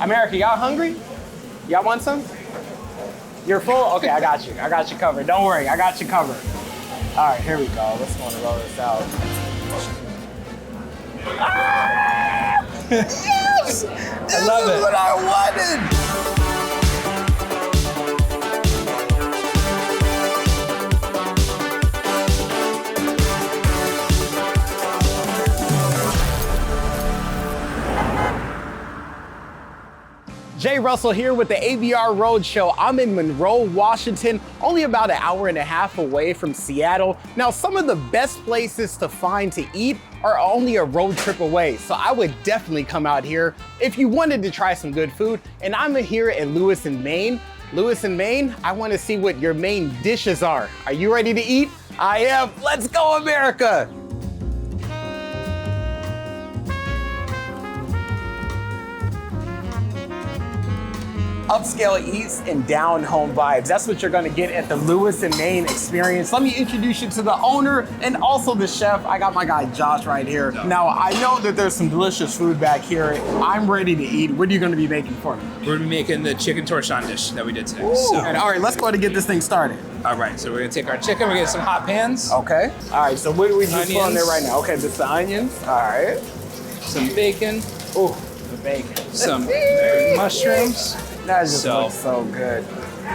America, y'all hungry? Y'all want some? You're full? Okay, I got you. I got you covered. Don't worry, I got you covered. All right, here we go. Let's go and roll this out. Ah! Yes! I love it. This is what I wanted. Jay Russell here with the ABR Roadshow. I'm in Monroe, Washington, only about an hour and a half away from Seattle. Now, some of the best places to find to eat are only a road trip away, so I would definitely come out here if you wanted to try some good food. And I'm here in Lewiston, Maine. Lewiston, Maine, I want to see what your main dishes are. Are you ready to eat? I am. Let's go, America! Upscale eats and down home vibes. That's what you're gonna get at the Lewiston, Maine experience. Let me introduce you to the owner and also the chef. I got my guy Josh right here. Now, I know that there's some delicious food back here. I'm ready to eat. What are you gonna be making for me? We're gonna be making the chicken torchon dish that we did today. And all right, let's go ahead and get this thing started. All right, so we're gonna take our chicken, we're gonna get some hot pans. Okay. All right, so what do we just put on there Onions. right now? Okay, just the onions. All right. Some bacon, Ooh, the bacon. some mushrooms. That just looks so good.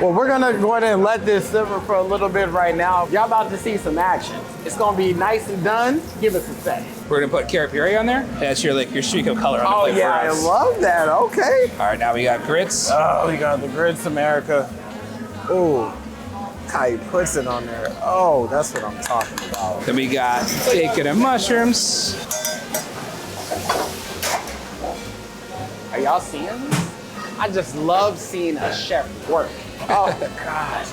Well, we're gonna go ahead and let this simmer for a little bit right now. Y'all about to see some action. It's gonna be nice and done. Give us a second. We're gonna put carrot puree on there. That's your your streak of color on the Oh plate yeah, for I us. love that. Okay. All right, now we got grits. Oh, we got the grits, America. Ooh, how he puts it on there. Oh, that's what I'm talking about. Then we got bacon and mushrooms. Are y'all seeing this? I just love seeing a chef work. Oh gosh.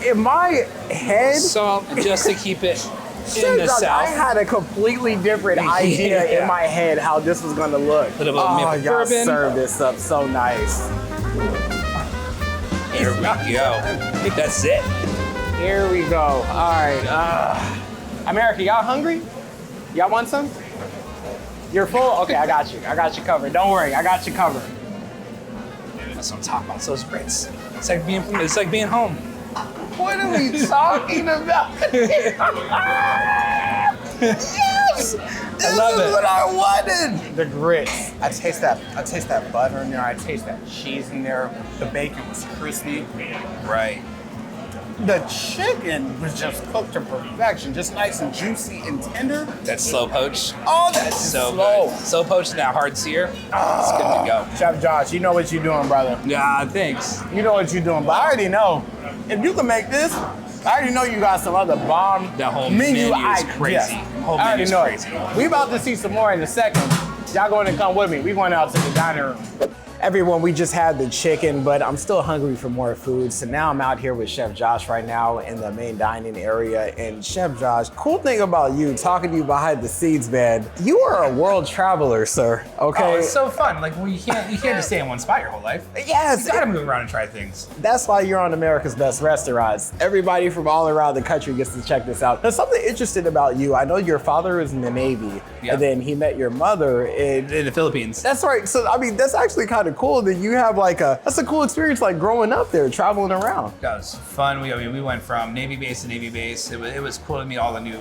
In my head, Salt, just to keep it in the I south. had a completely different idea in my head how this was gonna look. Little bit of Oh, maple y'all bourbon. serve this up so nice. Here we go. I think that's it. Here we go. All right. America, y'all hungry? Y'all want some? You're full? Okay, I got you. I got you covered. Don't worry, I got you covered. That's what I'm talking about. Those grits. It's like being home. What are we talking about? Yes! I love This is it. what I wanted. The grits. I taste that butter in there. I taste that cheese in there. The bacon was crispy. Right. The chicken was just cooked to perfection, just nice and juicy and tender. That's slow poach. Oh, that's So slow. good. Slow poach and that hard sear. It's good to go. Chef Josh, you know what you're doing, brother. Yeah, thanks. You know what you're doing, but I already know. If you can make this, I already know you got some other bomb The whole menu is items. crazy. Yes. The whole I already menu's know crazy. it. We about to see some more in a second. Y'all going to come with me. We going out to the dining room. Everyone, we just had the chicken, but I'm still hungry for more food. So now I'm out here with Chef Josh right now in the main dining area. And Chef Josh, cool thing about you, talking to you behind the scenes, man, you are a world traveler, sir, okay? Oh, it's so fun. Like, well, you can't just stay in one spot your whole life. Yes. You gotta move around and try things. That's why you're on America's Best Restaurants. Everybody from all around the country gets to check this out. There's something interesting about you. I know your father was in the Navy, Yeah. and then he met your mother in the Philippines. That's right. So, I mean, that's actually kind of cool that you have that's a cool experience, like growing up there, traveling around. That was fun. We went from Navy base to Navy base. It was cool to meet all the new,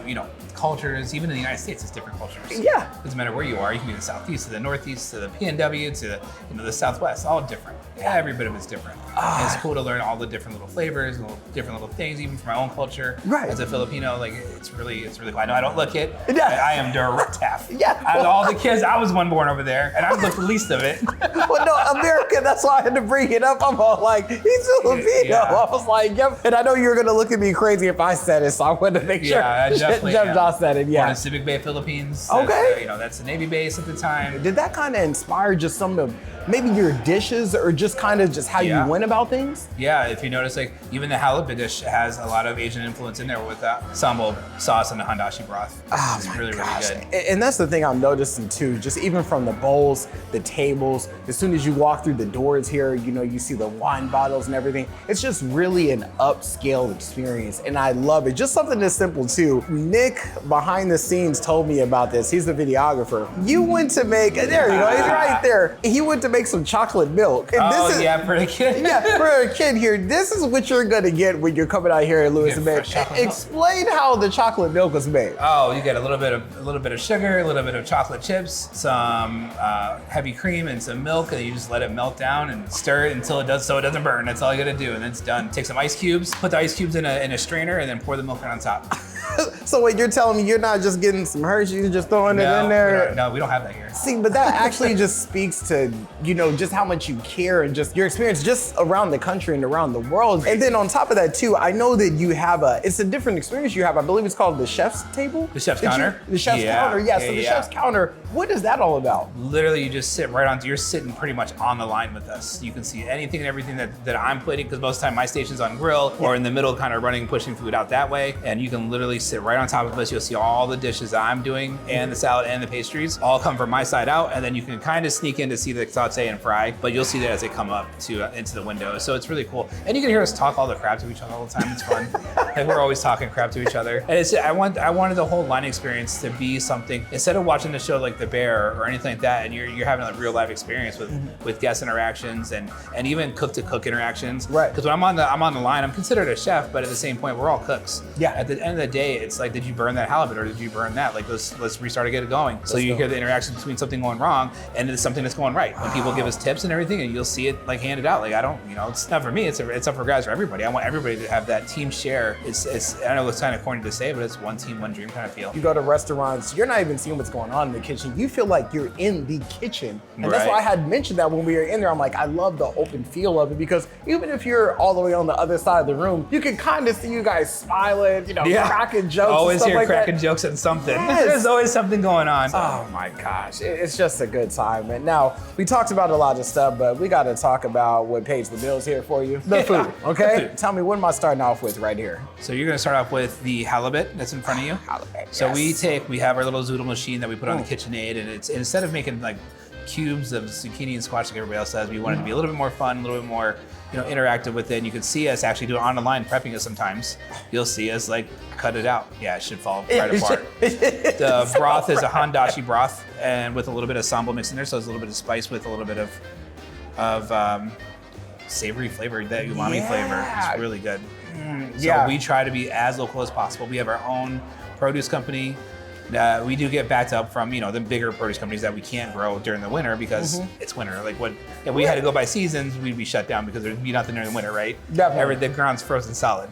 cultures. Even in the United States, it's different cultures. Yeah. Doesn't matter where you are. You can be the Southeast, to the Northeast, to the PNW, to the Southwest. All different. Every bit of it's different. And it's cool to learn all the different little flavors, different little things, even from my own culture. Right. As a Filipino, like it's really cool. I know I don't look it. Yeah. I am direct half. Yeah. Out of all the kids, I was one born over there, and I looked the least of it. Well, no, America, that's why I had to bring it up. I'm all like, he's Filipino. Yeah. I was like, yep. And I know you were going to look at me crazy if I said it, so I wanted to make sure Yeah, I definitely Chef am. Josh said it, Born yeah. in Civic Bay, Philippines. Okay. That's the Navy base at the time. Did that kind of inspire just some of maybe your dishes or just kind of just how you went about things? Yeah, if you notice, like even the halibut dish has a lot of Asian influence in there with sambal sauce and the handashi broth. It's really good. And that's the thing I'm noticing too, just even from the bowls, the tables, as soon as you walk through the doors here, you see the wine bottles and everything. It's just really an upscale experience and I love it. Just something this simple too. Nick behind the scenes told me about this. He's the videographer. You went to make, there you go, he's right there. He went to make make some chocolate milk. And Oh, this is, yeah, for a kid. yeah, for a kid here, this is what you're gonna get when you're coming out here at Lewis and Get Mac. fresh chocolate milk. Explain how the chocolate milk is made. Oh, you get a little bit of sugar, a little bit of chocolate chips, some heavy cream, and some milk, and you just let it melt down and stir it until it doesn't burn. That's all you gotta do, and then it's done. Take some ice cubes, put the ice cubes in a strainer, and then pour the milk on top. So wait, you're telling me you're not just getting some Hershey's and just throwing it in there? No, we don't have that here. See, but that actually just speaks to, just how much you care and just your experience just around the country and around the world. And then on top of that too, I know that you have it's a different experience you have. I believe it's called the chef's table? The chef's counter? The chef's counter, yeah. So the chef's counter, what is that all about? Literally, you just sit you're sitting pretty much on the line with us. You can see anything and everything that I'm plating, because most of the time my station's on grill or in the middle, kind of pushing food out that way. And you can literally sit right on top of us. You'll see all the dishes that I'm doing, and the salad and the pastries all come from my side out. And then you can kind of sneak in to see the saute and fry, but you'll see that as they come up into the window. So it's really cool. And you can hear us talk all the crap to each other all the time. It's fun. Like, we're always talking crap to each other. And I wanted the whole line experience to be something, instead of watching the show like The Bear or anything like that, and you're having a real life experience with guest interactions and even cook to cook interactions. Right. Because when I'm on the line, I'm considered a chef, but at the same point, we're all cooks. Yeah. At the end of the day, it's like, did you burn that halibut or did you burn that? Like, let's restart and get it going. So you hear the interaction between something going wrong and it's something that's going right. When people give us tips and everything, and you'll see it like handed out. Like, I don't, it's not for me. It's up for guys, for everybody. I want everybody to have that team share. It's I know it's kind of corny to say, but it's one team, one dream kind of feel. You go to restaurants, you're not even seeing what's going on in the kitchen. You feel like you're in the kitchen. And that's why I had mentioned that when we were in there. I'm like, I love the open feel of it, because even if you're all the way on the other side of the room, you can kind of see you guys smiling, cracking jokes. Always and stuff hear like cracking that. jokes at something. Yes. There's always something going on. Oh my gosh, it's just a good time. And now, we talked about a lot of stuff, but we got to talk about what pays the bills here for you. The food, okay? The food. Tell me, what am I starting off with right here? So you're gonna start off with the halibut that's in front of you. Halibut, So yes. we have our little zoodle machine that we put on the KitchenAid, and it's, instead of making like cubes of zucchini and squash like everybody else does, we wanted to be a little bit more fun, a little bit more interactive with it. And you can see us actually do it on the line prepping it sometimes. You'll see us like cut it out. Yeah, it should fall right apart. The broth is a handashi broth, and with a little bit of sambal mixed in there, so it's a little bit of spice with a little bit of savory flavor, that umami flavor. It's really good. So we try to be as local as possible. We have our own produce company. We do get backed up from the bigger produce companies that we can't grow during the winter because it's winter. Like, if we had to go by seasons, we'd be shut down because there'd be nothing during the winter, right? Definitely. The ground's frozen solid.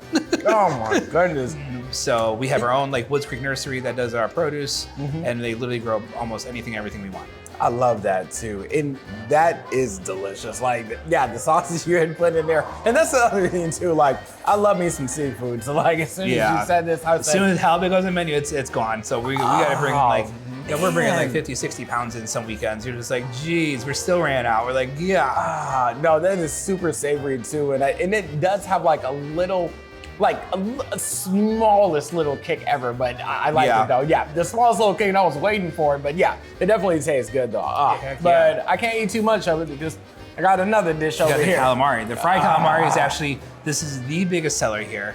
Oh my goodness. So we have our own Woods Creek Nursery that does our produce, and they literally grow almost everything we want. I love that too. And that is delicious. The sausage you had put in there. And that's the other thing too. I love me some seafood. So as soon as you said this, as soon as halibut goes in the menu, it's gone. So we got to bring we're bringing 50, 60 pounds in some weekends. You're just like, geez, we're still ran out. We're like, yeah. No, that is super savory too. And it does have a little, a smallest little kick ever, but I like it though. Yeah, the smallest little kick, and I was waiting for it, but yeah, it definitely tastes good though. But I can't eat too much of it because I got another dish over here. Calamari. The fried calamari is actually, this is the biggest seller here.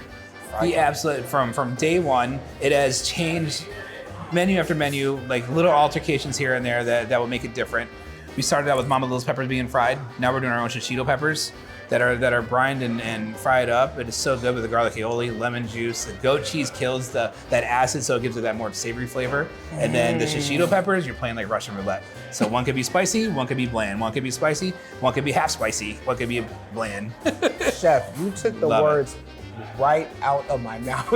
The absolute, from day one, it has changed menu after menu, little altercations here and there that will make it different. We started out with Mama Little's peppers being fried. Now we're doing our own shishito peppers that are brined and fried up. It is so good with the garlic aioli, lemon juice. The goat cheese kills that acid, so it gives it that more savory flavor. And then the shishito peppers, you're playing like Russian roulette. So one could be spicy, one could be bland. One could be spicy, one could be half spicy, one could be bland. Chef, you took the words right out of my mouth.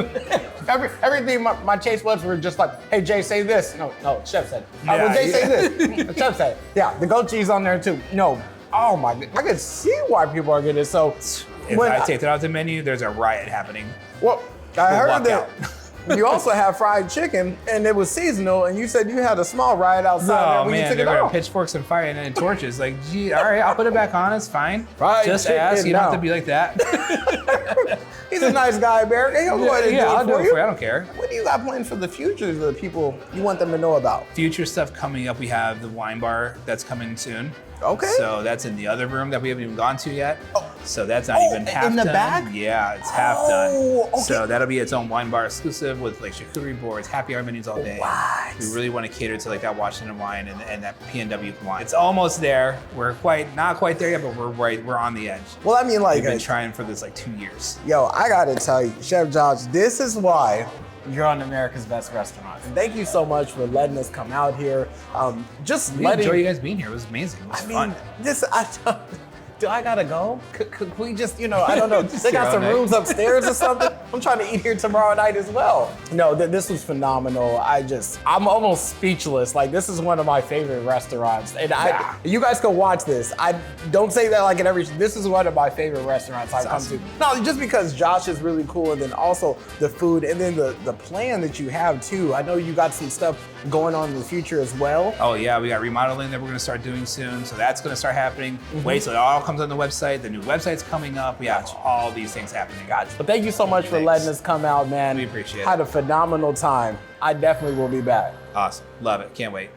Everything, my taste buds were just like, hey, Jay, say this. No, Chef said it. Well, Jay, say this. Chef said it. Yeah, the goat cheese on there too. No. Oh my, I can see why people are getting it. So if I take that off the menu, there's a riot happening. Well, I heard that you also have fried chicken and it was seasonal, and you said you had a small riot outside when you took it off. Pitchforks and fire and torches. Like, gee, all right, I'll put it back on, it's fine. Fried Just chicken, ask, you don't have to be like that. He's a nice guy, Barry. He'll go ahead and I'll do it for you. I don't care. What do you got planned for the future of the people you want them to know about? Future stuff coming up, we have the wine bar that's coming soon. Okay. So that's in the other room that we haven't even gone to yet. Oh, So that's not even half in the done. back? Yeah, it's half done. Okay. So that'll be its own wine bar exclusive with like charcuterie boards, happy hour menus all day. What? We really want to cater to like that Washington wine and that P&W wine. It's almost there. We're not quite there yet, but we're on the edge. Well, I mean, like, we've been trying for this like 2 years. yo, I gotta tell you, Chef Josh, this is why you're on America's Best Restaurants. And thank you so much for letting us come out here. We enjoy you guys being here. It was amazing. It was fun. Do I gotta go? Could we just, I don't know, they got some night. rooms upstairs or something? I'm trying to eat here tomorrow night as well. No, this was phenomenal. I'm almost speechless. Like, this is one of my favorite restaurants. And you guys can watch this. I don't say that like this is one of my favorite restaurants I've come to. No, just because Josh is really cool, and then also the food, and then the plan that you have too. I know you got some stuff going on in the future as well. Oh yeah, we got remodeling that we're gonna start doing soon. So that's gonna start happening. Wait till it all comes on the website. The new website's coming up. We have all these things happening. Gotcha. But thank you so much for letting us come out, man. We appreciate it. Had a phenomenal time. I definitely will be back. Awesome. Love it. Can't wait.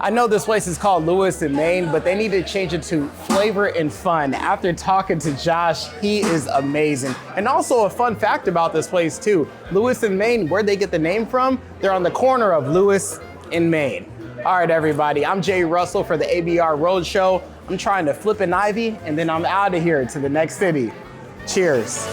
I know this place is called Lewis in Maine, but they need to change it to Flavor and Fun. After talking to Josh, he is amazing. And also a fun fact about this place too, Lewis in Maine, where'd they get the name from? They're on the corner of Lewis in Maine. All right, everybody, I'm Jay Russell for the ABR Roadshow. I'm trying to flip an Ivy, and then I'm out of here to the next city. Cheers.